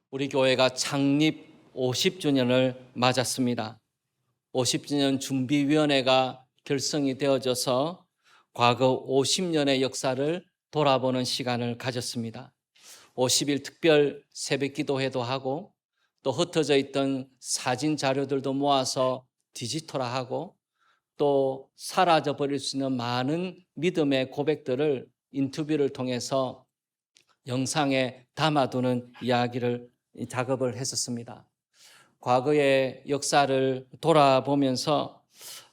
우리 교회가 창립 50주년을 맞았습니다. 50주년 준비위원회가 결성이 되어져서 과거 50년의 역사를 돌아보는 시간을 가졌습니다. 50일 특별 새벽 기도회도 하고 또 흩어져 있던 사진 자료들도 모아서 디지털화하고 또 사라져 버릴 수 있는 많은 믿음의 고백들을 인터뷰를 통해서 영상에 담아두는 작업을 했었습니다. 과거의 역사를 돌아보면서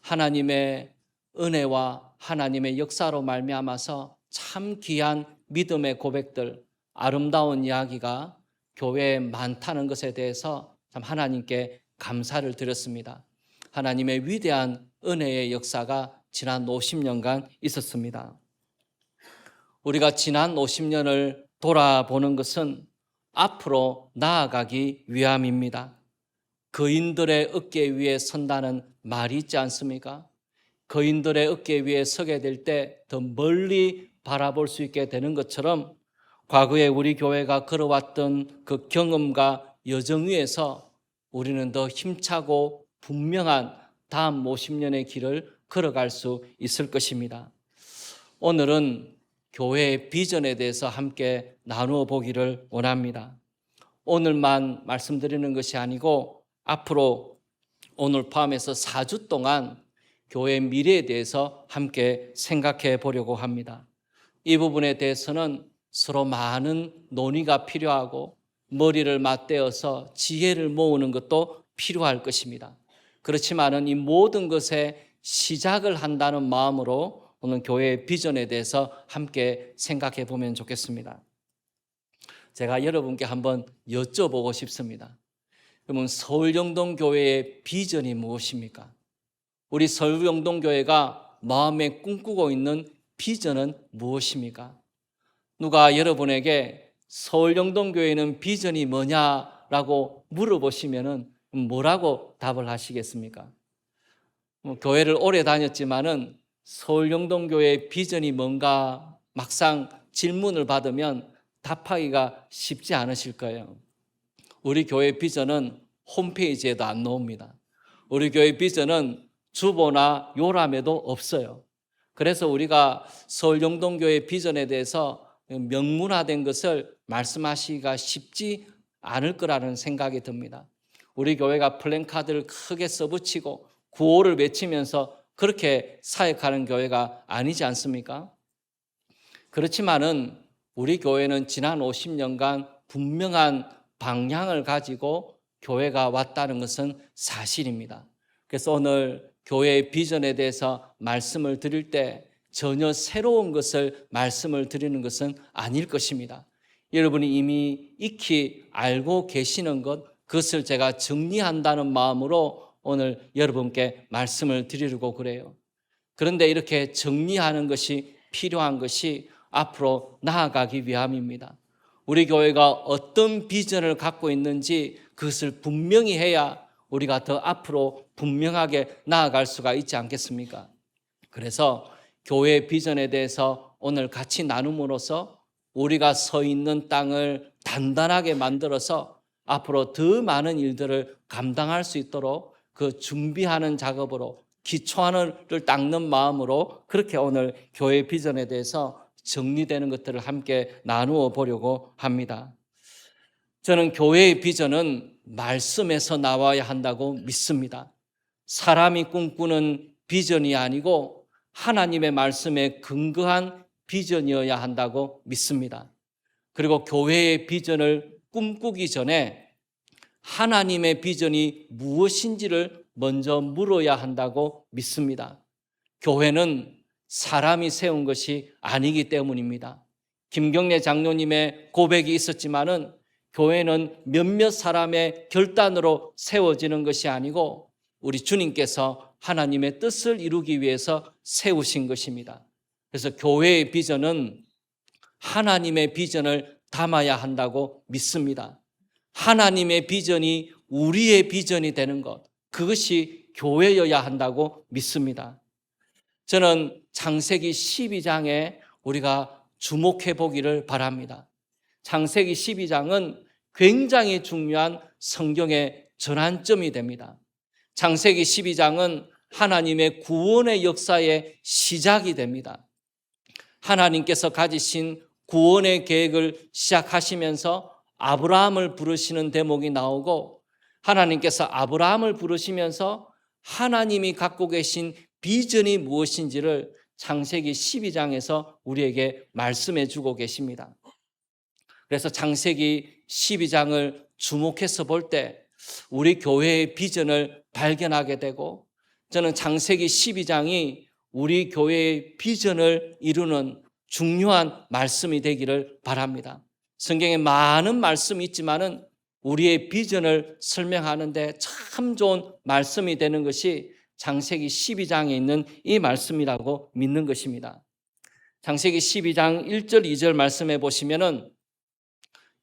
하나님의 은혜와 하나님의 역사로 말미암아서 참 귀한 믿음의 고백들, 아름다운 이야기가 교회에 많다는 것에 대해서 참 하나님께 감사를 드렸습니다. 하나님의 위대한 은혜의 역사가 지난 50년간 있었습니다. 우리가 지난 50년을 돌아보는 것은 앞으로 나아가기 위함입니다. 거인들의 어깨 위에 선다는 말이 있지 않습니까? 거인들의 어깨 위에 서게 될 때 더 멀리 바라볼 수 있게 되는 것처럼 과거에 우리 교회가 걸어왔던 그 경험과 여정 위에서 우리는 더 힘차고 분명한 다음 50년의 길을 걸어갈 수 있을 것입니다. 오늘은 교회의 비전에 대해서 함께 나누어 보기를 원합니다. 오늘만 말씀드리는 것이 아니고 앞으로 오늘 포함해서 4주 동안 교회의 미래에 대해서 함께 생각해 보려고 합니다. 이 부분에 대해서는 서로 많은 논의가 필요하고 머리를 맞대어서 지혜를 모으는 것도 필요할 것입니다. 그렇지만은 이 모든 것에 시작을 한다는 마음으로 오늘 교회의 비전에 대해서 함께 생각해 보면 좋겠습니다. 제가 여러분께 한번 여쭤보고 싶습니다. 그러면 서울영동교회의 비전이 무엇입니까? 우리 서울영동교회가 마음에 꿈꾸고 있는 비전은 무엇입니까? 누가 여러분에게 서울영동교회는 비전이 뭐냐라고 물어보시면은 뭐라고 답을 하시겠습니까? 교회를 오래 다녔지만은 서울영동교회의 비전이 뭔가 막상 질문을 받으면 답하기가 쉽지 않으실 거예요. 우리 교회 비전은 홈페이지에도 안 나옵니다. 우리 교회 비전은 주보나 요람에도 없어요. 그래서 우리가 서울영동교회 비전에 대해서 명문화된 것을 말씀하시기가 쉽지 않을 거라는 생각이 듭니다. 우리 교회가 플랜카드를 크게 써붙이고 구호를 외치면서 그렇게 사역하는 교회가 아니지 않습니까? 그렇지만은 우리 교회는 지난 50년간 분명한 방향을 가지고 교회가 왔다는 것은 사실입니다. 그래서 오늘 교회의 비전에 대해서 말씀을 드릴 때 전혀 새로운 것을 말씀을 드리는 것은 아닐 것입니다. 여러분이 이미 익히 알고 계시는 것, 그것을 제가 정리한다는 마음으로 오늘 여러분께 말씀을 드리려고 그래요. 그런데 이렇게 정리하는 것이 필요한 것이 앞으로 나아가기 위함입니다. 우리 교회가 어떤 비전을 갖고 있는지 그것을 분명히 해야 우리가 더 앞으로 분명하게 나아갈 수가 있지 않겠습니까? 그래서 교회의 비전에 대해서 오늘 같이 나눔으로써 우리가 서 있는 땅을 단단하게 만들어서 앞으로 더 많은 일들을 감당할 수 있도록 그 준비하는 작업으로 기초하는를 닦는 마음으로 그렇게 오늘 교회 비전에 대해서 정리되는 것들을 함께 나누어 보려고 합니다. 저는 교회의 비전은 말씀에서 나와야 한다고 믿습니다. 사람이 꿈꾸는 비전이 아니고 하나님의 말씀에 근거한 비전이어야 한다고 믿습니다. 그리고 교회의 비전을 꿈꾸기 전에 하나님의 비전이 무엇인지를 먼저 물어야 한다고 믿습니다. 교회는 사람이 세운 것이 아니기 때문입니다. 김경래 장로님의 고백이 있었지만은 교회는 몇몇 사람의 결단으로 세워지는 것이 아니고 우리 주님께서 하나님의 뜻을 이루기 위해서 세우신 것입니다. 그래서 교회의 비전은 하나님의 비전을 담아야 한다고 믿습니다. 하나님의 비전이 우리의 비전이 되는 것, 그것이 교회여야 한다고 믿습니다. 저는 창세기 12장에 우리가 주목해 보기를 바랍니다. 창세기 12장은 굉장히 중요한 성경의 전환점이 됩니다. 창세기 12장은 하나님의 구원의 역사의 시작이 됩니다. 하나님께서 가지신 구원의 계획을 시작하시면서 아브라함을 부르시는 대목이 나오고, 하나님께서 아브라함을 부르시면서 하나님이 갖고 계신 비전이 무엇인지를 창세기 12장에서 우리에게 말씀해 주고 계십니다. 그래서 창세기 12장을 주목해서 볼 때 우리 교회의 비전을 발견하게 되고, 저는 창세기 12장이 우리 교회의 비전을 이루는 중요한 말씀이 되기를 바랍니다. 성경에 많은 말씀이 있지만은 우리의 비전을 설명하는데 참 좋은 말씀이 되는 것이 창세기 12장에 있는 이 말씀이라고 믿는 것입니다. 창세기 12장 1절 2절 말씀해 보시면은,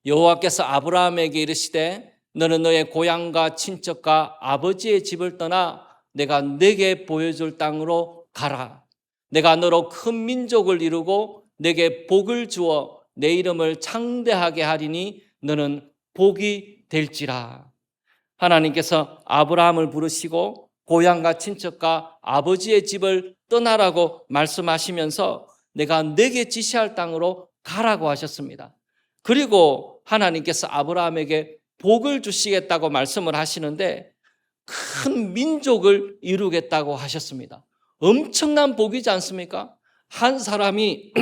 여호와께서 아브라함에게 이르시되 너는 너의 고향과 친척과 아버지의 집을 떠나 내가 네게 보여줄 땅으로 가라. 내가 너로 큰 민족을 이루고 내게 복을 주어 내 이름을 창대하게 하리니 너는 복이 될지라. 하나님께서 아브라함을 부르시고 고향과 친척과 아버지의 집을 떠나라고 말씀하시면서 내가 네게 지시할 땅으로 가라고 하셨습니다. 그리고 하나님께서 아브라함에게 복을 주시겠다고 말씀을 하시는데 큰 민족을 이루겠다고 하셨습니다. 엄청난 복이지 않습니까? 한 사람이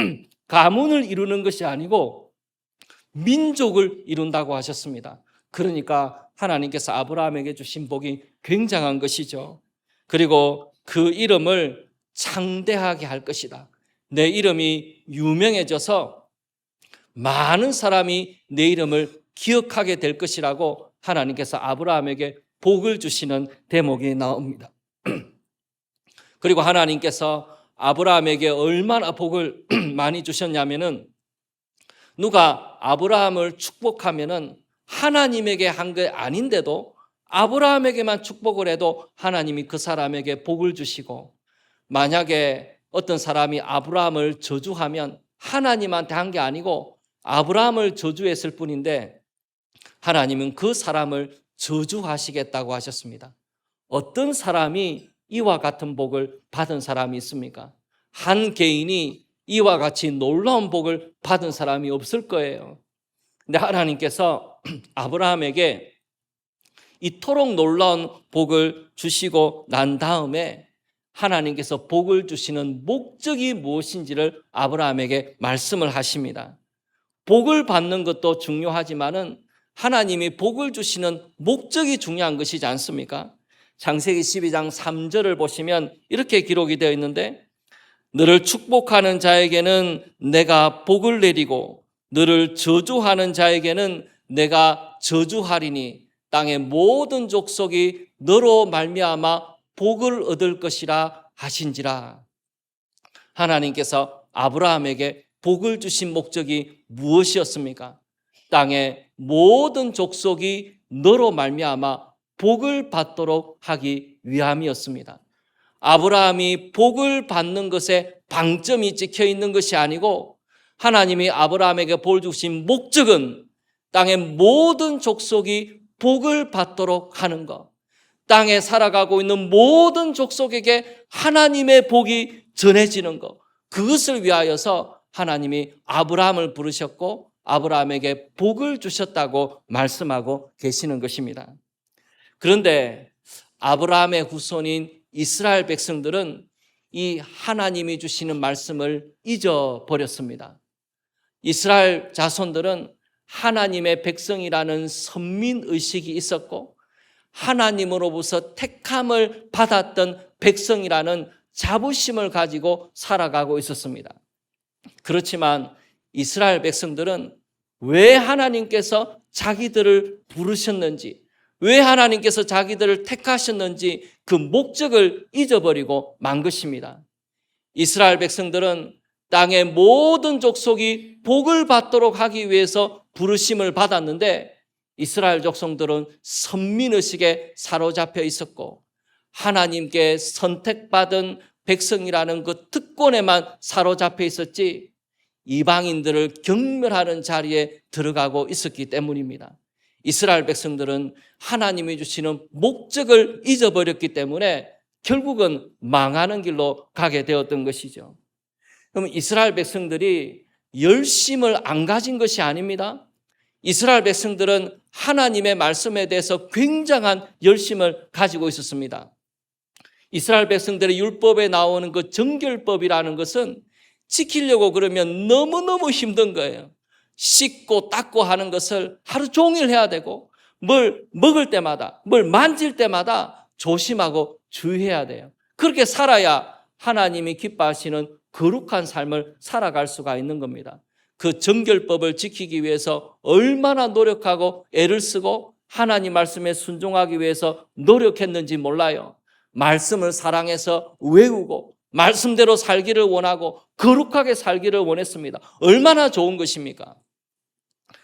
가문을 이루는 것이 아니고 민족을 이룬다고 하셨습니다. 그러니까 하나님께서 아브라함에게 주신 복이 굉장한 것이죠. 그리고 그 이름을 창대하게 할 것이다. 내 이름이 유명해져서 많은 사람이 내 이름을 기억하게 될 것이라고 하나님께서 아브라함에게 복을 주시는 대목이 나옵니다. 그리고 하나님께서 아브라함에게 얼마나 복을 많이 주셨냐면은, 누가 아브라함을 축복하면은 하나님에게 한 게 아닌데도 아브라함에게만 축복을 해도 하나님이 그 사람에게 복을 주시고, 만약에 어떤 사람이 아브라함을 저주하면 하나님한테 한 게 아니고 아브라함을 저주했을 뿐인데 하나님은 그 사람을 저주하시겠다고 하셨습니다. 어떤 사람이 이와 같은 복을 받은 사람이 있습니까? 한 개인이 이와 같이 놀라운 복을 받은 사람이 없을 거예요. 근데 하나님께서 아브라함에게 이토록 놀라운 복을 주시고 난 다음에 하나님께서 복을 주시는 목적이 무엇인지를 아브라함에게 말씀을 하십니다. 복을 받는 것도 중요하지만은 하나님이 복을 주시는 목적이 중요한 것이지 않습니까? 창세기 12장 3절을 보시면 이렇게 기록이 되어 있는데, 너를 축복하는 자에게는 내가 복을 내리고 너를 저주하는 자에게는 내가 저주하리니 땅의 모든 족속이 너로 말미암아 복을 얻을 것이라 하신지라. 하나님께서 아브라함에게 복을 주신 목적이 무엇이었습니까? 땅의 모든 족속이 너로 말미암아 복을 받도록 하기 위함이었습니다. 아브라함이 복을 받는 것에 방점이 찍혀 있는 것이 아니고, 하나님이 아브라함에게 복 주신 목적은 땅의 모든 족속이 복을 받도록 하는 것, 땅에 살아가고 있는 모든 족속에게 하나님의 복이 전해지는 것, 그것을 위하여서 하나님이 아브라함을 부르셨고 아브라함에게 복을 주셨다고 말씀하고 계시는 것입니다. 그런데 아브라함의 후손인 이스라엘 백성들은 이 하나님이 주시는 말씀을 잊어버렸습니다. 이스라엘 자손들은 하나님의 백성이라는 선민의식이 있었고 하나님으로부터 택함을 받았던 백성이라는 자부심을 가지고 살아가고 있었습니다. 그렇지만 이스라엘 백성들은 왜 하나님께서 자기들을 부르셨는지, 왜 하나님께서 자기들을 택하셨는지 그 목적을 잊어버리고 만 것입니다. 이스라엘 백성들은 땅의 모든 족속이 복을 받도록 하기 위해서 부르심을 받았는데, 이스라엘 족속들은 선민의식에 사로잡혀 있었고 하나님께 선택받은 백성이라는 그 특권에만 사로잡혀 있었지 이방인들을 경멸하는 자리에 들어가고 있었기 때문입니다. 이스라엘 백성들은 하나님이 주시는 목적을 잊어버렸기 때문에 결국은 망하는 길로 가게 되었던 것이죠. 그럼 이스라엘 백성들이 열심을 안 가진 것이 아닙니다. 이스라엘 백성들은 하나님의 말씀에 대해서 굉장한 열심을 가지고 있었습니다. 이스라엘 백성들의 율법에 나오는 그 정결법이라는 것은 지키려고 그러면 너무너무 힘든 거예요. 씻고 닦고 하는 것을 하루 종일 해야 되고, 뭘 먹을 때마다, 뭘 만질 때마다 조심하고 주의해야 돼요. 그렇게 살아야 하나님이 기뻐하시는 거룩한 삶을 살아갈 수가 있는 겁니다. 그 정결법을 지키기 위해서 얼마나 노력하고 애를 쓰고 하나님 말씀에 순종하기 위해서 노력했는지 몰라요. 말씀을 사랑해서 외우고 말씀대로 살기를 원하고 거룩하게 살기를 원했습니다. 얼마나 좋은 것입니까?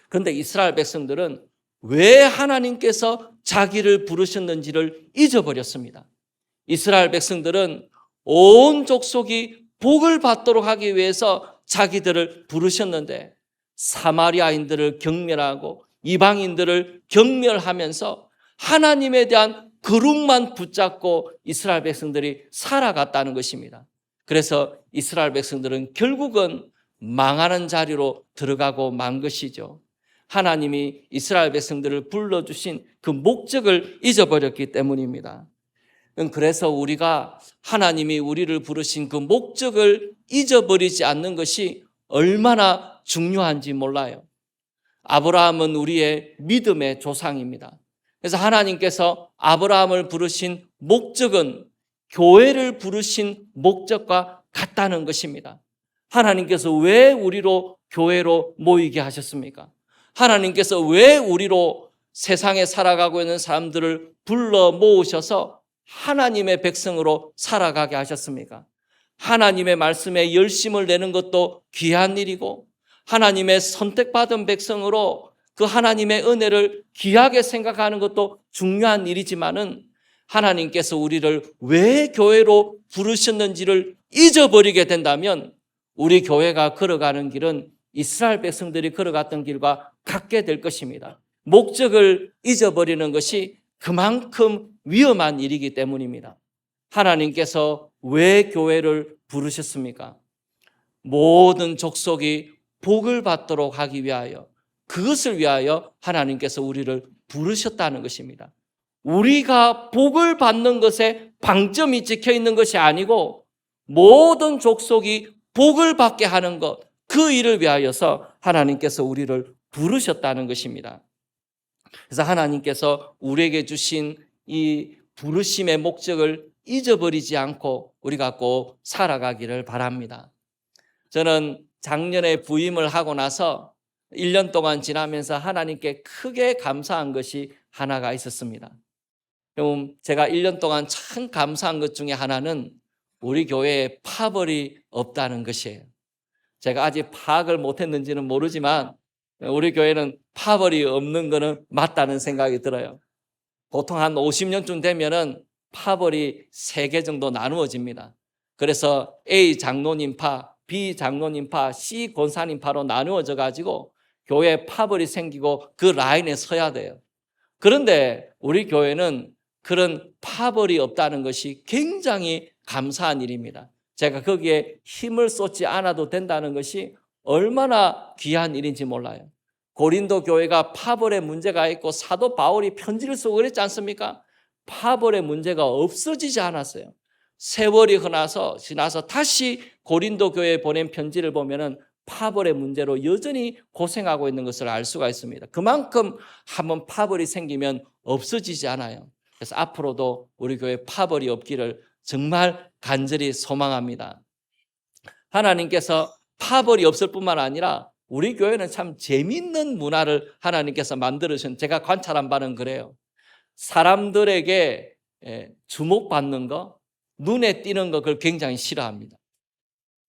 그런데 이스라엘 백성들은 왜 하나님께서 자기를 부르셨는지를 잊어버렸습니다. 이스라엘 백성들은 온 족속이 복을 받도록 하기 위해서 자기들을 부르셨는데 사마리아인들을 경멸하고 이방인들을 경멸하면서 하나님에 대한 거룩만 붙잡고 이스라엘 백성들이 살아갔다는 것입니다. 그래서 이스라엘 백성들은 결국은 망하는 자리로 들어가고 만 것이죠. 하나님이 이스라엘 백성들을 불러주신 그 목적을 잊어버렸기 때문입니다. 그래서 우리가 하나님이 우리를 부르신 그 목적을 잊어버리지 않는 것이 얼마나 중요한지 몰라요. 아브라함은 우리의 믿음의 조상입니다. 그래서 하나님께서 아브라함을 부르신 목적은 교회를 부르신 목적과 같다는 것입니다. 하나님께서 왜 우리로 교회로 모이게 하셨습니까? 하나님께서 왜 우리로 세상에 살아가고 있는 사람들을 불러 모으셔서 하나님의 백성으로 살아가게 하셨습니까? 하나님의 말씀에 열심을 내는 것도 귀한 일이고 하나님의 선택받은 백성으로 그 하나님의 은혜를 귀하게 생각하는 것도 중요한 일이지만은 하나님께서 우리를 왜 교회로 부르셨는지를 잊어버리게 된다면 우리 교회가 걸어가는 길은 이스라엘 백성들이 걸어갔던 길과 같게 될 것입니다. 목적을 잊어버리는 것이 그만큼 위험한 일이기 때문입니다. 하나님께서 왜 교회를 부르셨습니까? 모든 족속이 복을 받도록 하기 위하여, 그것을 위하여 하나님께서 우리를 부르셨다는 것입니다. 우리가 복을 받는 것에 방점이 찍혀 있는 것이 아니고 모든 족속이 복을 받게 하는 것, 그 일을 위하여서 하나님께서 우리를 부르셨다는 것입니다. 그래서 하나님께서 우리에게 주신 이 부르심의 목적을 잊어버리지 않고 우리가 꼭 살아가기를 바랍니다. 저는 작년에 부임을 하고 나서 1년 동안 지나면서 하나님께 크게 감사한 것이 하나가 있었습니다. 제가 1년 동안 참 감사한 것 중에 하나는 우리 교회에 파벌이 없다는 것이에요. 제가 아직 파악을 못했는지는 모르지만 우리 교회는 파벌이 없는 것은 맞다는 생각이 들어요. 보통 한 50년쯤 되면은 파벌이 3개 정도 나누어집니다. 그래서 A 장로님 파, B 장로님 파, C 권사님 파로 나누어져 가지고 교회에 파벌이 생기고 그 라인에 서야 돼요. 그런데 우리 교회는 그런 파벌이 없다는 것이 굉장히 감사한 일입니다. 제가 거기에 힘을 쏟지 않아도 된다는 것이 얼마나 귀한 일인지 몰라요. 고린도 교회가 파벌의 문제가 있고 사도 바울이 편지를 쓰고 그랬지 않습니까? 파벌의 문제가 없어지지 않았어요. 세월이 지나서 다시 고린도 교회에 보낸 편지를 보면은 파벌의 문제로 여전히 고생하고 있는 것을 알 수가 있습니다. 그만큼 한번 파벌이 생기면 없어지지 않아요. 그래서 앞으로도 우리 교회 파벌이 없기를 정말 간절히 소망합니다. 하나님께서 파벌이 없을 뿐만 아니라 우리 교회는 참 재미있는 문화를 하나님께서 만들으신, 제가 관찰한 바는 그래요. 사람들에게 주목받는 거, 눈에 띄는 거, 그걸 굉장히 싫어합니다.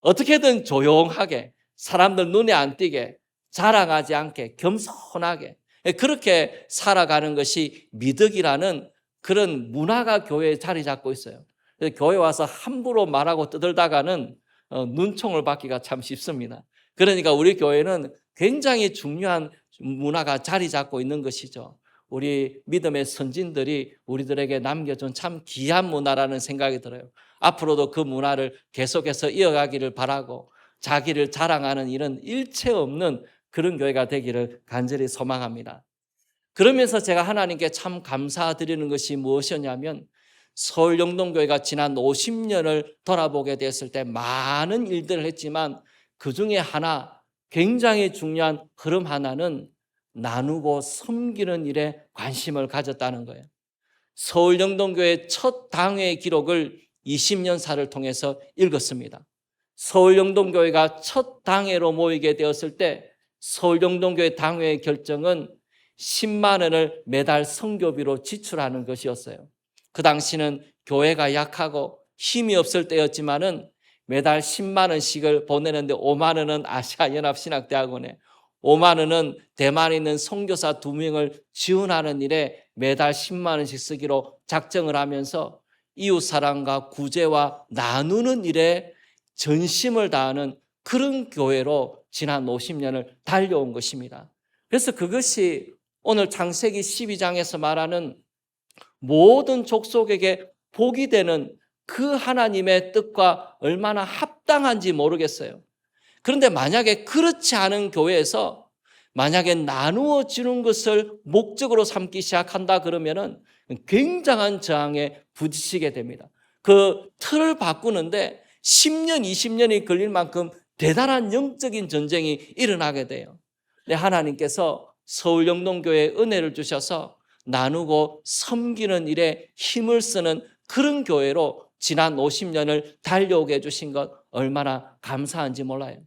어떻게든 조용하게, 사람들 눈에 안 띄게, 자랑하지 않게, 겸손하게 그렇게 살아가는 것이 미덕이라는 그런 문화가 교회에 자리 잡고 있어요. 그래서 교회 와서 함부로 말하고 떠들다가는 눈총을 받기가 참 쉽습니다. 그러니까 우리 교회는 굉장히 중요한 문화가 자리 잡고 있는 것이죠. 우리 믿음의 선진들이 우리들에게 남겨준 참 귀한 문화라는 생각이 들어요. 앞으로도 그 문화를 계속해서 이어가기를 바라고 자기를 자랑하는 이런 일체 없는 그런 교회가 되기를 간절히 소망합니다. 그러면서 제가 하나님께 참 감사드리는 것이 무엇이었냐면 서울영동교회가 지난 50년을 돌아보게 됐을 때 많은 일들을 했지만 그 중에 하나 굉장히 중요한 흐름 하나는 나누고 섬기는 일에 관심을 가졌다는 거예요. 서울영동교회 첫 당회 기록을 20년사를 통해서 읽었습니다. 서울영동교회가 첫 당회로 모이게 되었을 때 서울영동교회 당회의 결정은 10만 원을 매달 선교비로 지출하는 것이었어요. 그 당시는 교회가 약하고 힘이 없을 때였지만은 매달 10만 원씩을 보내는데 5만 원은 아시아연합신학대학원에, 5만 원은 대만에 있는 선교사 2명을 지원하는 일에 매달 10만 원씩 쓰기로 작정을 하면서 이웃사랑과 구제와 나누는 일에 전심을 다하는 그런 교회로 지난 50년을 달려온 것입니다. 그래서 그것이 오늘 창세기 12장에서 말하는 모든 족속에게 복이 되는 그 하나님의 뜻과 얼마나 합당한지 모르겠어요. 그런데 만약에 그렇지 않은 교회에서 만약에 나누어 주는 것을 목적으로 삼기 시작한다 그러면은 굉장한 저항에 부딪히게 됩니다. 그 틀을 바꾸는데 10년, 20년이 걸릴 만큼 대단한 영적인 전쟁이 일어나게 돼요. 근데 하나님께서 서울영동교회에 은혜를 주셔서 나누고 섬기는 일에 힘을 쓰는 그런 교회로 지난 50년을 달려오게 해주신 것 얼마나 감사한지 몰라요.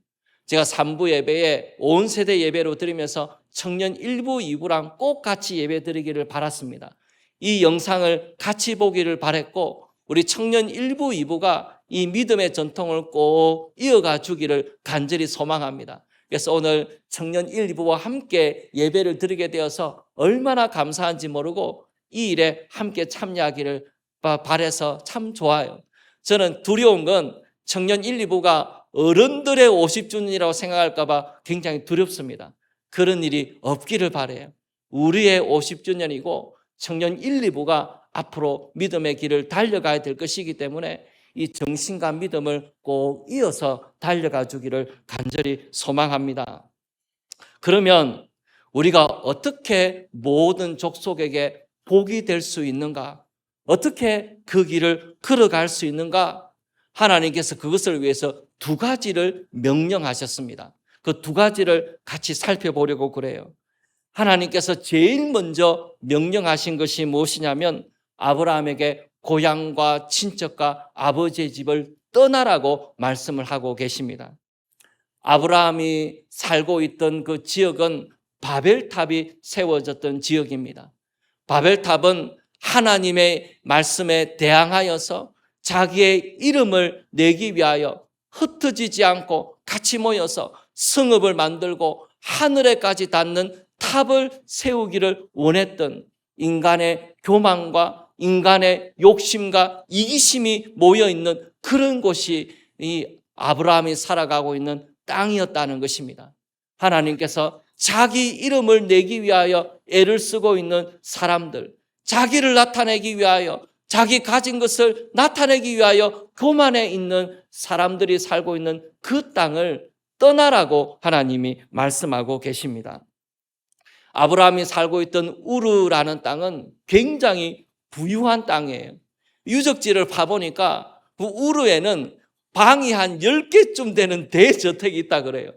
제가 3부 예배에 온 세대 예배로 드리면서 청년 1부, 2부랑 꼭 같이 예배 드리기를 바랐습니다. 이 영상을 같이 보기를 바랬고 우리 청년 1부, 2부가 이 믿음의 전통을 꼭 이어가 주기를 간절히 소망합니다. 그래서 오늘 청년 1, 2부와 함께 예배를 드리게 되어서 얼마나 감사한지 모르고 이 일에 함께 참여하기를 바라서 참 좋아요. 저는 두려운 건 청년 1, 2부가 어른들의 50주년이라고 생각할까 봐 굉장히 두렵습니다. 그런 일이 없기를 바라요. 우리의 50주년이고 청년 1, 2부가 앞으로 믿음의 길을 달려가야 될 것이기 때문에 이 정신과 믿음을 꼭 이어서 달려가 주기를 간절히 소망합니다. 그러면 우리가 어떻게 모든 족속에게 복이 될 수 있는가? 어떻게 그 길을 걸어갈 수 있는가? 하나님께서 그것을 위해서 2가지를 명령하셨습니다. 그 2가지를 같이 살펴보려고 그래요. 하나님께서 제일 먼저 명령하신 것이 무엇이냐면 아브라함에게 고향과 친척과 아버지의 집을 떠나라고 말씀을 하고 계십니다. 아브라함이 살고 있던 그 지역은 바벨탑이 세워졌던 지역입니다. 바벨탑은 하나님의 말씀에 대항하여서 자기의 이름을 내기 위하여 흩어지지 않고 같이 모여서 성읍을 만들고 하늘에까지 닿는 탑을 세우기를 원했던 인간의 교만과 인간의 욕심과 이기심이 모여있는 그런 곳이 이 아브라함이 살아가고 있는 땅이었다는 것입니다. 하나님께서 자기 이름을 내기 위하여 애를 쓰고 있는 사람들, 자기를 나타내기 위하여, 자기 가진 것을 나타내기 위하여 교만해 있는 사람들이 살고 있는 그 땅을 떠나라고 하나님이 말씀하고 계십니다. 아브라함이 살고 있던 우르라는 땅은 굉장히 부유한 땅이에요. 유적지를 파보니까 그 우르에는 방이 한 10개쯤 되는 대저택이 있다 그래요.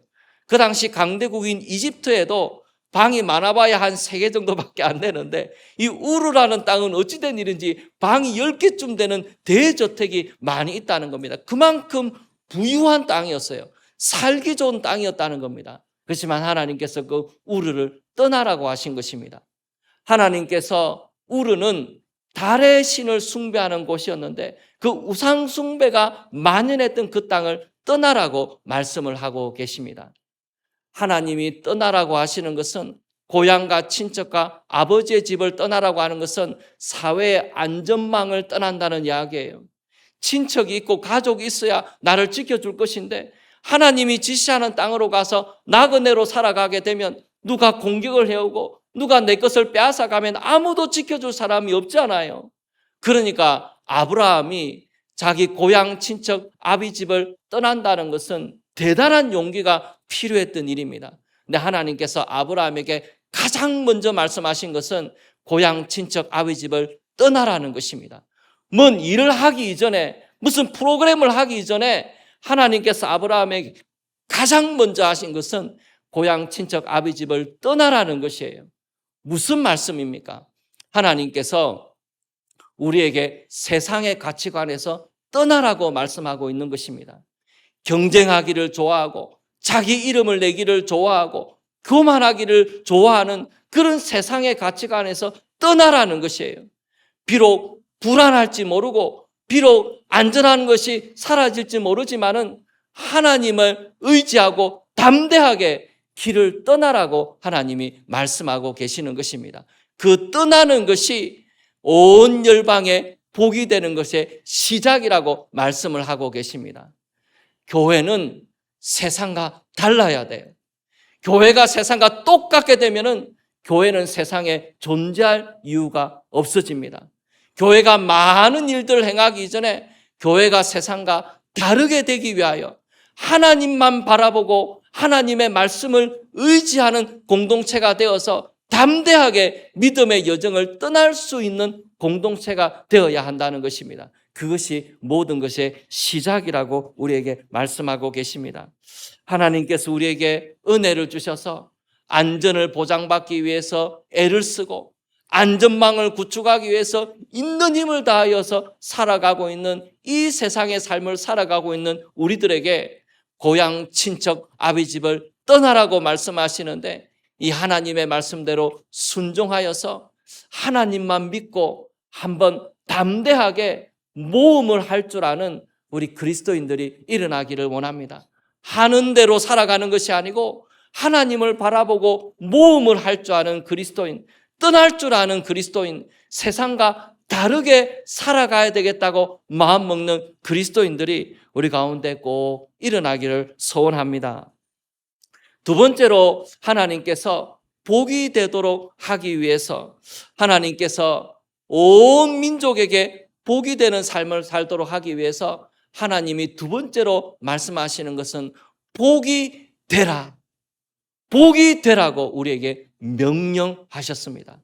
그 당시 강대국인 이집트에도 방이 많아봐야 한 3개 정도밖에 안 되는데 이 우르라는 땅은 어찌된 일인지 방이 10개쯤 되는 대저택이 많이 있다는 겁니다. 그만큼 부유한 땅이었어요. 살기 좋은 땅이었다는 겁니다. 그렇지만 하나님께서 그 우르를 떠나라고 하신 것입니다. 하나님께서 우르는 달의 신을 숭배하는 곳이었는데 그 우상 숭배가 만연했던 그 땅을 떠나라고 말씀을 하고 계십니다. 하나님이 떠나라고 하시는 것은 고향과 친척과 아버지의 집을 떠나라고 하는 것은 사회의 안전망을 떠난다는 이야기예요. 친척이 있고 가족이 있어야 나를 지켜줄 것인데 하나님이 지시하는 땅으로 가서 나그네로 살아가게 되면 누가 공격을 해오고 누가 내 것을 빼앗아가면 아무도 지켜줄 사람이 없잖아요. 그러니까 아브라함이 자기 고향 친척 아비 집을 떠난다는 것은 대단한 용기가 필요했던 일입니다. 근데 하나님께서 아브라함에게 가장 먼저 말씀하신 것은 고향 친척 아비 집을 떠나라는 것입니다. 뭔 일을 하기 이전에, 무슨 프로그램을 하기 이전에 하나님께서 아브라함에게 가장 먼저 하신 것은 고향 친척 아비 집을 떠나라는 것이에요. 무슨 말씀입니까? 하나님께서 우리에게 세상의 가치관에서 떠나라고 말씀하고 있는 것입니다. 경쟁하기를 좋아하고 자기 이름을 내기를 좋아하고 교만하기를 좋아하는 그런 세상의 가치관에서 떠나라는 것이에요. 비록 불안할지 모르고 비록 안전한 것이 사라질지 모르지만은 하나님을 의지하고 담대하게 길을 떠나라고 하나님이 말씀하고 계시는 것입니다. 그 떠나는 것이 온 열방에 복이 되는 것의 시작이라고 말씀을 하고 계십니다. 교회는 세상과 달라야 돼요. 교회가 세상과 똑같게 되면은 교회는 세상에 존재할 이유가 없어집니다. 교회가 많은 일들을 행하기 이전에 교회가 세상과 다르게 되기 위하여 하나님만 바라보고 하나님의 말씀을 의지하는 공동체가 되어서 담대하게 믿음의 여정을 떠날 수 있는 공동체가 되어야 한다는 것입니다. 그것이 모든 것의 시작이라고 우리에게 말씀하고 계십니다. 하나님께서 우리에게 은혜를 주셔서 안전을 보장받기 위해서 애를 쓰고 안전망을 구축하기 위해서 있는 힘을 다하여서 살아가고 있는 이 세상의 삶을 살아가고 있는 우리들에게 고향 친척 아비 집을 떠나라고 말씀하시는데 이 하나님의 말씀대로 순종하여서 하나님만 믿고 한번 담대하게 모험을 할 줄 아는 우리 그리스도인들이 일어나기를 원합니다. 하는 대로 살아가는 것이 아니고 하나님을 바라보고 모험을 할 줄 아는 그리스도인, 떠날 줄 아는 그리스도인, 세상과 다르게 살아가야 되겠다고 마음먹는 그리스도인들이 우리 가운데 꼭 일어나기를 소원합니다. 두 번째로 하나님께서 복이 되도록 하기 위해서 하나님께서 온 민족에게 복이 되는 삶을 살도록 하기 위해서 하나님이 두 번째로 말씀하시는 것은 복이 되라. 복이 되라고 우리에게 명령하셨습니다.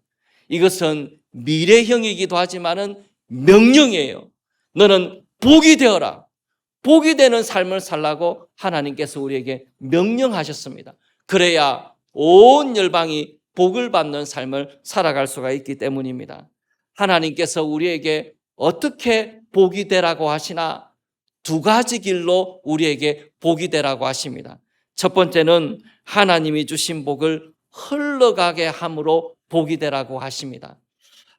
이것은 미래형이기도 하지만은 명령이에요. 너는 복이 되어라. 복이 되는 삶을 살라고 하나님께서 우리에게 명령하셨습니다. 그래야 온 열방이 복을 받는 삶을 살아갈 수가 있기 때문입니다. 하나님께서 우리에게 어떻게 복이 되라고 하시나 두 가지 길로 우리에게 복이 되라고 하십니다. 첫 번째는 하나님이 주신 복을 흘러가게 함으로 복이 되라고 하십니다.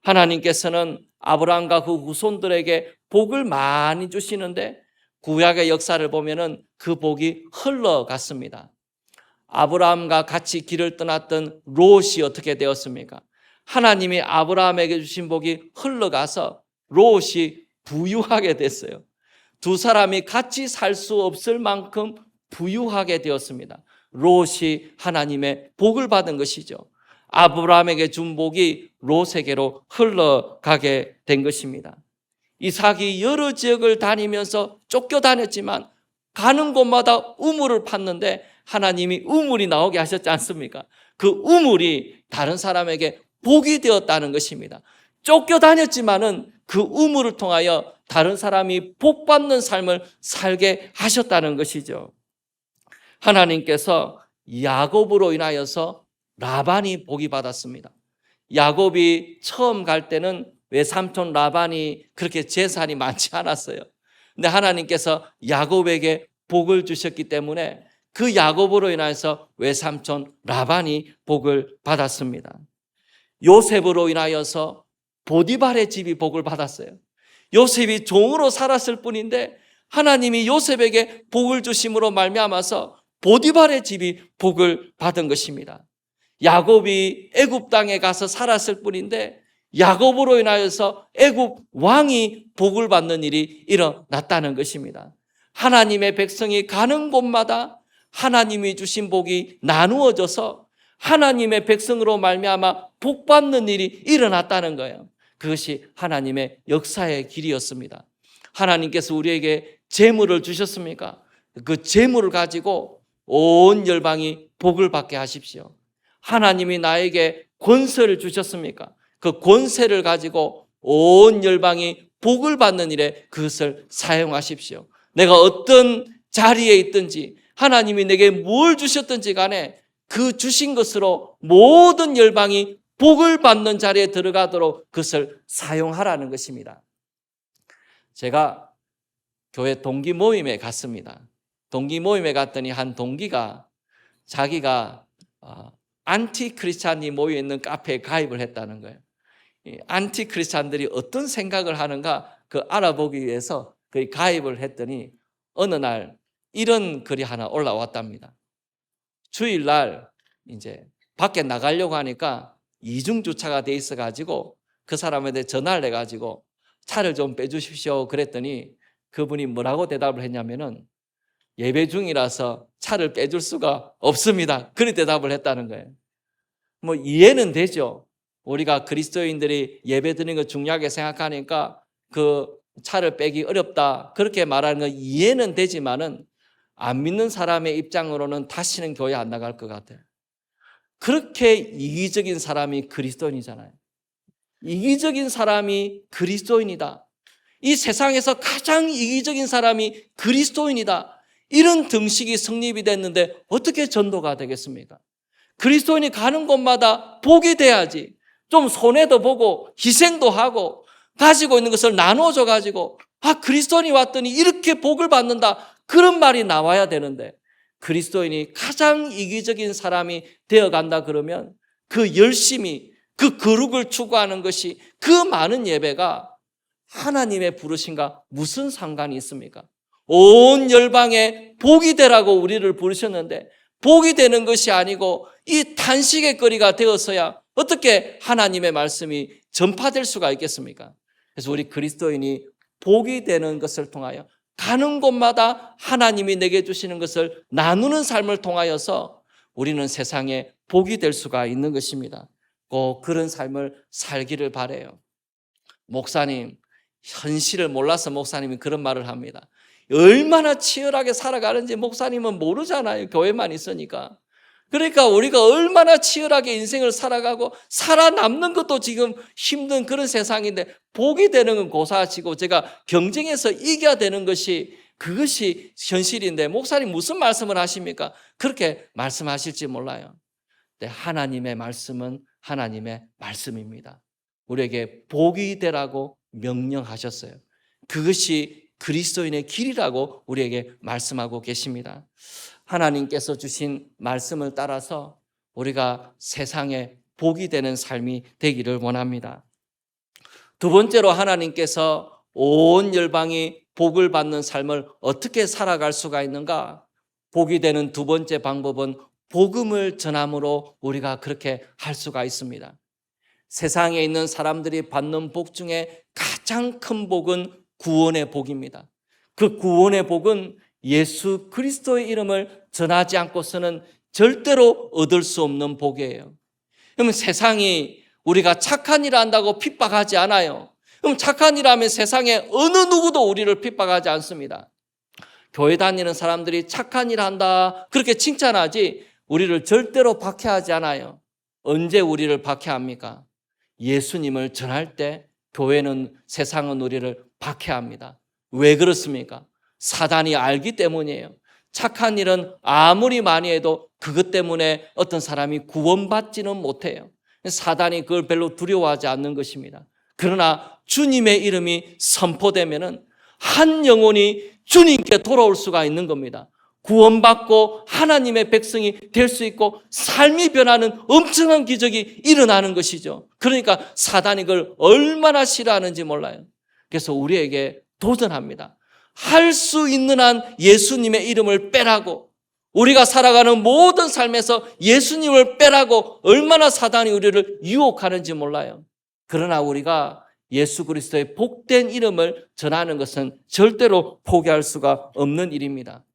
하나님께서는 아브라함과 그 후손들에게 복을 많이 주시는데 구약의 역사를 보면은 그 복이 흘러갔습니다. 아브라함과 같이 길을 떠났던 롯이 어떻게 되었습니까? 하나님이 아브라함에게 주신 복이 흘러가서 롯이 부유하게 됐어요. 두 사람이 같이 살 수 없을 만큼 부유하게 되었습니다. 롯이 하나님의 복을 받은 것이죠. 아브라함에게 준 복이 롯에게로 흘러가게 된 것입니다. 이삭이 여러 지역을 다니면서 쫓겨다녔지만 가는 곳마다 우물을 팠는데 하나님이 우물이 나오게 하셨지 않습니까? 그 우물이 다른 사람에게 복이 되었다는 것입니다. 쫓겨다녔지만은 그 우물을 통하여 다른 사람이 복받는 삶을 살게 하셨다는 것이죠. 하나님께서 야곱으로 인하여서 라반이 복이 받았습니다. 야곱이 처음 갈 때는 외삼촌 라반이 그렇게 재산이 많지 않았어요. 근데 하나님께서 야곱에게 복을 주셨기 때문에 그 야곱으로 인해서 외삼촌 라반이 복을 받았습니다. 요셉으로 인하여서 보디발의 집이 복을 받았어요. 요셉이 종으로 살았을 뿐인데 하나님이 요셉에게 복을 주심으로 말미암아서 보디발의 집이 복을 받은 것입니다. 야곱이 애굽 땅에 가서 살았을 뿐인데 야곱으로 인하여서 애굽 왕이 복을 받는 일이 일어났다는 것입니다. 하나님의 백성이 가는 곳마다 하나님이 주신 복이 나누어져서 하나님의 백성으로 말미암아 복받는 일이 일어났다는 거예요. 그것이 하나님의 역사의 길이었습니다. 하나님께서 우리에게 재물을 주셨습니까? 그 재물을 가지고 온 열방이 복을 받게 하십시오. 하나님이 나에게 권세를 주셨습니까? 그 권세를 가지고 온 열방이 복을 받는 일에 그것을 사용하십시오. 내가 어떤 자리에 있든지 하나님이 내게 뭘 주셨든지 간에 그 주신 것으로 모든 열방이 복을 받는 자리에 들어가도록 그것을 사용하라는 것입니다. 제가 교회 동기 모임에 갔습니다. 동기 모임에 갔더니 한 동기가 자기가 안티 크리스찬이 모여있는 카페에 가입을 했다는 거예요. 안티 크리스찬들이 어떤 생각을 하는가 그 알아보기 위해서 거기 가입을 했더니 어느 날 이런 글이 하나 올라왔답니다. 주일날 이제 밖에 나가려고 하니까 이중 주차가 돼 있어가지고 그 사람한테 전화를 해가지고 차를 좀 빼주십시오 그랬더니 그분이 뭐라고 대답을 했냐면은 예배 중이라서 차를 빼줄 수가 없습니다. 그런 대답을 했다는 거예요. 뭐 이해는 되죠. 우리가 그리스도인들이 예배 드리는 거 중요하게 생각하니까 그 차를 빼기 어렵다 그렇게 말하는 건 이해는 되지만은 안 믿는 사람의 입장으로는 다시는 교회 안 나갈 것 같아요. 그렇게 이기적인 사람이 그리스도인이잖아요. 이기적인 사람이 그리스도인이다. 이 세상에서 가장 이기적인 사람이 그리스도인이다. 이런 등식이 성립이 됐는데 어떻게 전도가 되겠습니까? 그리스도인이 가는 곳마다 복이 돼야지. 좀 손해도 보고 희생도 하고 가지고 있는 것을 나눠줘 가지고 그리스도인이 왔더니 이렇게 복을 받는다. 그런 말이 나와야 되는데 그리스도인이 가장 이기적인 사람이 되어간다 그러면 그 열심히 그 거룩을 추구하는 것이 그 많은 예배가 하나님의 부르심과 무슨 상관이 있습니까? 온 열방에 복이 되라고 우리를 부르셨는데 복이 되는 것이 아니고 이 탄식의 거리가 되어서야 어떻게 하나님의 말씀이 전파될 수가 있겠습니까? 그래서 우리 그리스도인이 복이 되는 것을 통하여 가는 곳마다 하나님이 내게 주시는 것을 나누는 삶을 통하여서 우리는 세상에 복이 될 수가 있는 것입니다. 꼭 그런 삶을 살기를 바라요. 목사님, 현실을 몰라서 목사님이 그런 말을 합니다. 얼마나 치열하게 살아가는지 목사님은 모르잖아요. 교회만 있으니까. 그러니까 우리가 얼마나 치열하게 인생을 살아가고 살아남는 것도 지금 힘든 그런 세상인데 복이 되는 건 고사하시고 제가 경쟁해서 이겨야 되는 것이 그것이 현실인데 목사님 무슨 말씀을 하십니까? 그렇게 말씀하실지 몰라요. 근데 하나님의 말씀은 하나님의 말씀입니다. 우리에게 복이 되라고 명령하셨어요. 그것이 그리스도인의 길이라고 우리에게 말씀하고 계십니다. 하나님께서 주신 말씀을 따라서 우리가 세상에 복이 되는 삶이 되기를 원합니다. 두 번째로 하나님께서 온 열방이 복을 받는 삶을 어떻게 살아갈 수가 있는가? 복이 되는 두 번째 방법은 복음을 전함으로 우리가 그렇게 할 수가 있습니다. 세상에 있는 사람들이 받는 복 중에 가장 큰 복은 구원의 복입니다. 그 구원의 복은 예수 그리스도의 이름을 전하지 않고서는 절대로 얻을 수 없는 복이에요. 그러면 세상이 우리가 착한 일을 한다고 핍박하지 않아요. 그럼 착한 일을 하면 세상에 어느 누구도 우리를 핍박하지 않습니다. 교회 다니는 사람들이 착한 일을 한다 그렇게 칭찬하지 우리를 절대로 박해하지 않아요. 언제 우리를 박해합니까? 예수님을 전할 때 교회는 세상은 우리를 박해합니다. 왜 그렇습니까? 사단이 알기 때문이에요. 착한 일은 아무리 많이 해도 그것 때문에 어떤 사람이 구원받지는 못해요. 사단이 그걸 별로 두려워하지 않는 것입니다. 그러나 주님의 이름이 선포되면은 한 영혼이 주님께 돌아올 수가 있는 겁니다. 구원받고 하나님의 백성이 될 수 있고 삶이 변하는 엄청난 기적이 일어나는 것이죠. 그러니까 사단이 그걸 얼마나 싫어하는지 몰라요. 그래서 우리에게 도전합니다. 할 수 있는 한 예수님의 이름을 빼라고, 우리가 살아가는 모든 삶에서 예수님을 빼라고 얼마나 사단이 우리를 유혹하는지 몰라요. 그러나 우리가 예수 그리스도의 복된 이름을 전하는 것은 절대로 포기할 수가 없는 일입니다.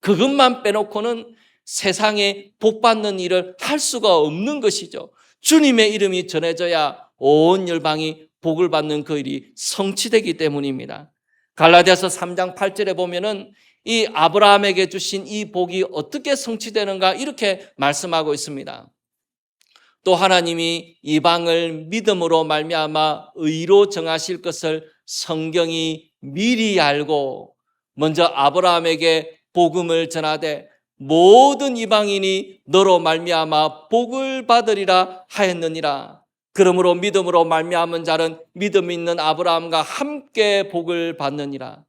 그것만 빼놓고는 세상에 복받는 일을 할 수가 없는 것이죠. 주님의 이름이 전해져야 온 열방이 복을 받는 그 일이 성취되기 때문입니다. 갈라디아서 3장 8절에 보면은 이 아브라함에게 주신 이 복이 어떻게 성취되는가 이렇게 말씀하고 있습니다. 또 하나님이 이방을 믿음으로 말미암아 의로 정하실 것을 성경이 미리 알고 먼저 아브라함에게 복음을 전하되 모든 이방인이 너로 말미암아 복을 받으리라 하였느니라. 그러므로 믿음으로 말미암은 자는 믿음 있는 아브라함과 함께 복을 받느니라.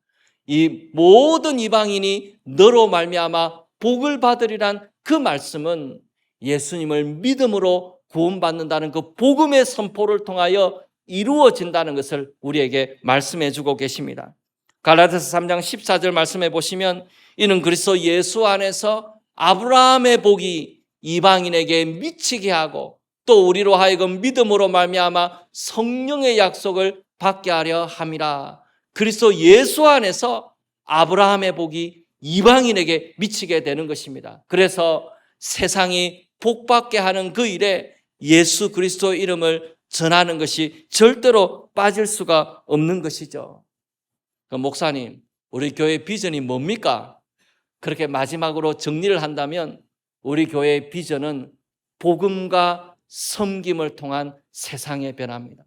이 모든 이방인이 너로 말미암아 복을 받으리란 그 말씀은 예수님을 믿음으로 구원받는다는 그 복음의 선포를 통하여 이루어진다는 것을 우리에게 말씀해 주고 계십니다. 갈라디아서 3장 14절 말씀해 보시면 이는 그리스도 예수 안에서 아브라함의 복이 이방인에게 미치게 하고 또 우리로 하여금 믿음으로 말미암아 성령의 약속을 받게 하려 함이라. 그리스도 예수 안에서 아브라함의 복이 이방인에게 미치게 되는 것입니다. 그래서 세상이 복받게 하는 그 일에 예수 그리스도의 이름을 전하는 것이 절대로 빠질 수가 없는 것이죠. 목사님, 우리 교회의 비전이 뭡니까? 그렇게 마지막으로 정리를 한다면 우리 교회의 비전은 복음과 섬김을 통한 세상의 변화입니다.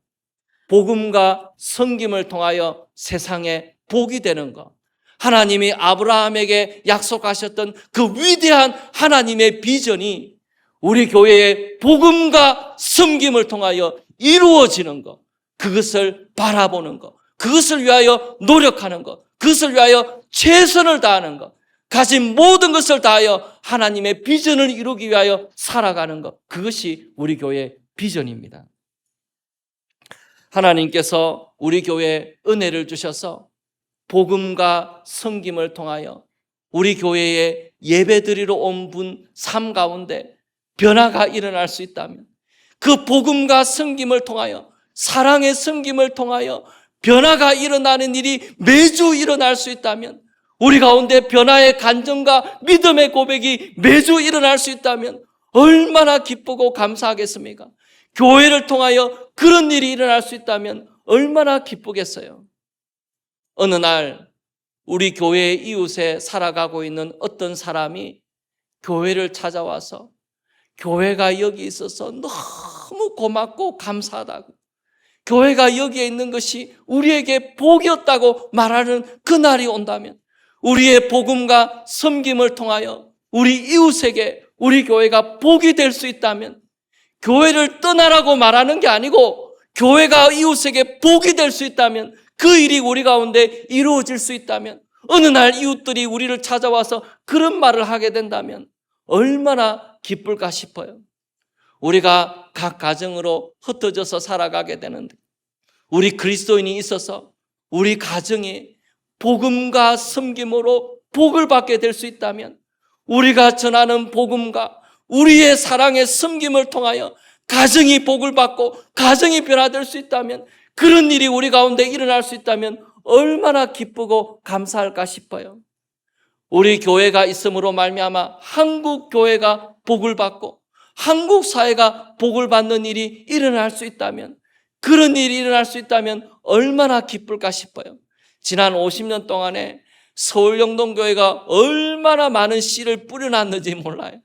복음과 섬김을 통하여 세상에 복이 되는 것. 하나님이 아브라함에게 약속하셨던 그 위대한 하나님의 비전이 우리 교회의 복음과 섬김을 통하여 이루어지는 것. 그것을 바라보는 것. 그것을 위하여 노력하는 것. 그것을 위하여 최선을 다하는 것. 가진 모든 것을 다하여 하나님의 비전을 이루기 위하여 살아가는 것. 그것이 우리 교회의 비전입니다. 하나님께서 우리 교회에 은혜를 주셔서 복음과 섬김을 통하여 우리 교회에 예배드리러 온 분 삶 가운데 변화가 일어날 수 있다면, 그 복음과 섬김을 통하여, 사랑의 섬김을 통하여 변화가 일어나는 일이 매주 일어날 수 있다면, 우리 가운데 변화의 간증과 믿음의 고백이 매주 일어날 수 있다면 얼마나 기쁘고 감사하겠습니까? 교회를 통하여 그런 일이 일어날 수 있다면 얼마나 기쁘겠어요. 어느 날 우리 교회의 이웃에 살아가고 있는 어떤 사람이 교회를 찾아와서 교회가 여기 있어서 너무 고맙고 감사하다고, 교회가 여기에 있는 것이 우리에게 복이었다고 말하는 그날이 온다면, 우리의 복음과 섬김을 통하여 우리 이웃에게 우리 교회가 복이 될 수 있다면, 교회를 떠나라고 말하는 게 아니고 교회가 이웃에게 복이 될 수 있다면, 그 일이 우리 가운데 이루어질 수 있다면, 어느 날 이웃들이 우리를 찾아와서 그런 말을 하게 된다면 얼마나 기쁠까 싶어요. 우리가 각 가정으로 흩어져서 살아가게 되는데, 우리 그리스도인이 있어서 우리 가정이 복음과 섬김으로 복을 받게 될 수 있다면, 우리가 전하는 복음과 우리의 사랑의 섬김을 통하여 가정이 복을 받고 가정이 변화될 수 있다면, 그런 일이 우리 가운데 일어날 수 있다면 얼마나 기쁘고 감사할까 싶어요. 우리 교회가 있음으로 말미암아 한국 교회가 복을 받고 한국 사회가 복을 받는 일이 일어날 수 있다면, 그런 일이 일어날 수 있다면 얼마나 기쁠까 싶어요. 지난 50년 동안에 서울 영동교회가 얼마나 많은 씨를 뿌려놨는지 몰라요.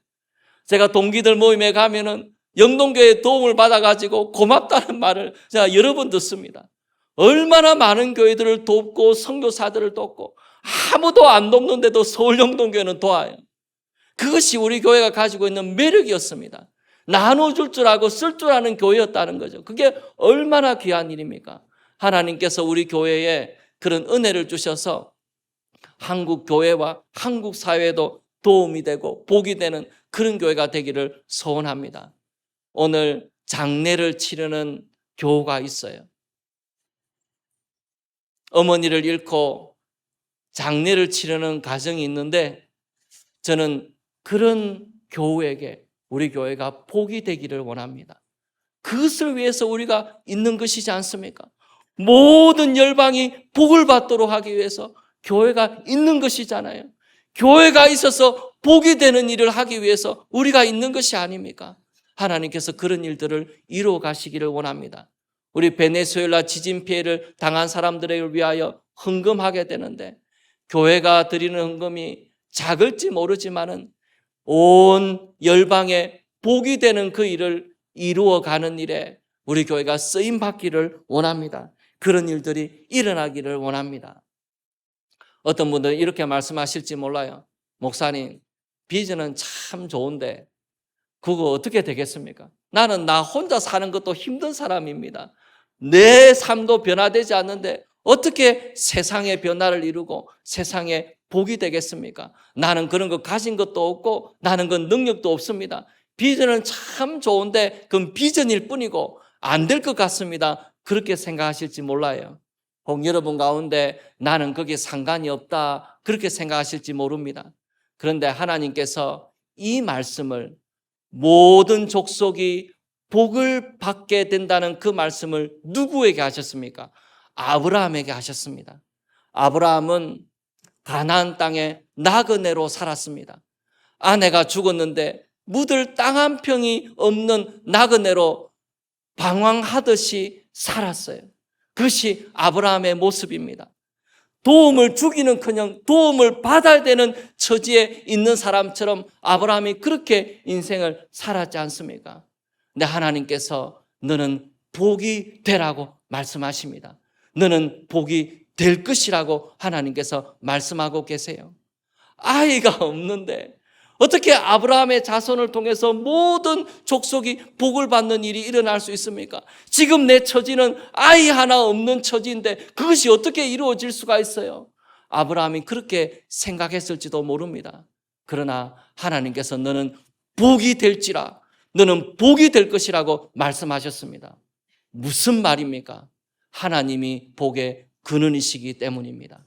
제가 동기들 모임에 가면은 영동교회의 도움을 받아가지고 고맙다는 말을 제가 여러 번 듣습니다. 얼마나 많은 교회들을 돕고 선교사들을 돕고 아무도 안 돕는데도 서울 영동교회는 도와요. 그것이 우리 교회가 가지고 있는 매력이었습니다. 나눠줄 줄 알고 쓸 줄 아는 교회였다는 거죠. 그게 얼마나 귀한 일입니까? 하나님께서 우리 교회에 그런 은혜를 주셔서 한국 교회와 한국 사회에도 도움이 되고 복이 되는 그런 교회가 되기를 소원합니다. 오늘 장례를 치르는 교우가 있어요. 어머니를 잃고 장례를 치르는 가정이 있는데, 저는 그런 교우에게 우리 교회가 복이 되기를 원합니다. 그것을 위해서 우리가 있는 것이지 않습니까? 모든 열방이 복을 받도록 하기 위해서 교회가 있는 것이잖아요. 교회가 있어서 복이 되는 일을 하기 위해서 우리가 있는 것이 아닙니까? 하나님께서 그런 일들을 이루어 가시기를 원합니다. 우리 베네수엘라 지진 피해를 당한 사람들을 위하여 헌금하게 되는데 교회가 드리는 헌금이 작을지 모르지만은 온 열방에 복이 되는 그 일을 이루어가는 일에 우리 교회가 쓰임 받기를 원합니다. 그런 일들이 일어나기를 원합니다. 어떤 분들은 이렇게 말씀하실지 몰라요. 목사님, 비전은 참 좋은데 그거 어떻게 되겠습니까? 나는 나 혼자 사는 것도 힘든 사람입니다. 내 삶도 변화되지 않는데 어떻게 세상의 변화를 이루고 세상에 복이 되겠습니까? 나는 그런 거 가진 것도 없고 나는 그 능력도 없습니다. 비전은 참 좋은데 그건 비전일 뿐이고 안 될 것 같습니다. 그렇게 생각하실지 몰라요. 혹 여러분 가운데 나는 거기에 상관이 없다 그렇게 생각하실지 모릅니다. 그런데 하나님께서 이 말씀을 모든 족속이 복을 받게 된다는 그 말씀을 누구에게 하셨습니까? 아브라함에게 하셨습니다. 아브라함은 가나안 땅에 나그네로 살았습니다. 아내가 죽었는데 묻을 땅 한 평이 없는 나그네로 방황하듯이 살았어요. 그것이 아브라함의 모습입니다. 도움을 주기는커녕 도움을 받아야 되는 처지에 있는 사람처럼 아브라함이 그렇게 인생을 살았지 않습니까? 근데 하나님께서 너는 복이 되라고 말씀하십니다. 너는 복이 될 것이라고 하나님께서 말씀하고 계세요. 아이가 없는데 어떻게 아브라함의 자손을 통해서 모든 족속이 복을 받는 일이 일어날 수 있습니까? 지금 내 처지는 아이 하나 없는 처지인데 그것이 어떻게 이루어질 수가 있어요? 아브라함이 그렇게 생각했을지도 모릅니다. 그러나 하나님께서 너는 복이 될지라, 너는 복이 될 것이라고 말씀하셨습니다. 무슨 말입니까? 하나님이 복의 근원이시기 때문입니다.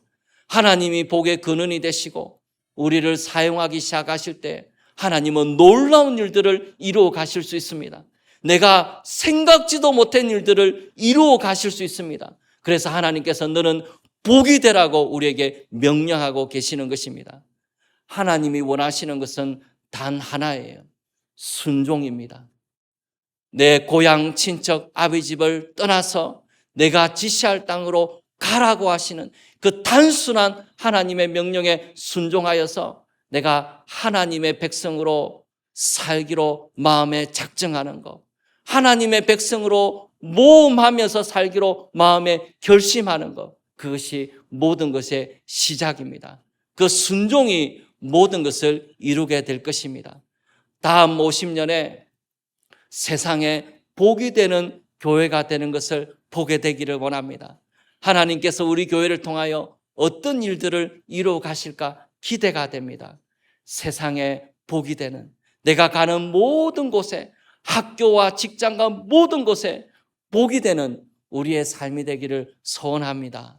하나님이 복의 근원이 되시고 우리를 사용하기 시작하실 때 하나님은 놀라운 일들을 이루어 가실 수 있습니다. 내가 생각지도 못한 일들을 이루어 가실 수 있습니다. 그래서 하나님께서 너는 복이 되라고 우리에게 명령하고 계시는 것입니다. 하나님이 원하시는 것은 단 하나예요. 순종입니다. 내 고향 친척 아비 집을 떠나서 내가 지시할 땅으로 가라고 하시는 그 단순한 하나님의 명령에 순종하여서 내가 하나님의 백성으로 살기로 마음에 작정하는 것, 하나님의 백성으로 모험하면서 살기로 마음에 결심하는 것, 그것이 모든 것의 시작입니다. 그 순종이 모든 것을 이루게 될 것입니다. 다음 50년에 세상에 복이 되는 교회가 되는 것을 보게 되기를 원합니다. 하나님께서 우리 교회를 통하여 어떤 일들을 이루어 가실까 기대가 됩니다. 세상에 복이 되는, 내가 가는 모든 곳에, 학교와 직장과 모든 곳에 복이 되는 우리의 삶이 되기를 소원합니다.